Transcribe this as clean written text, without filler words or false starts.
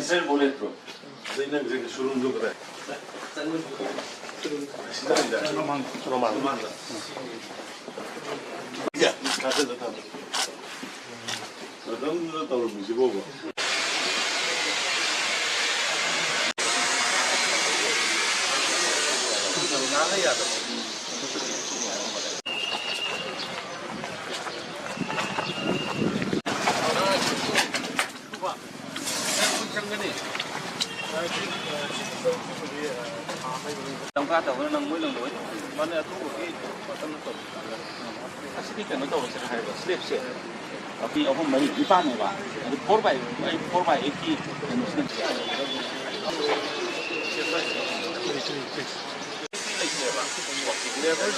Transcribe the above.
캔슬 보내트로. 저희는 이제 수능도 그래. 시작이다. 로만. 야, 가서 다. 어떤 것도 무시 보고. 나가야 돼. Đồng ca tàu nó mỗi lần đối, mà nó thu cái tâm nó tổn, cái cái nó tổn sẽ hay là step sẽ, khi ông mấy cái pan này vào, four by eight cái nó sẽ level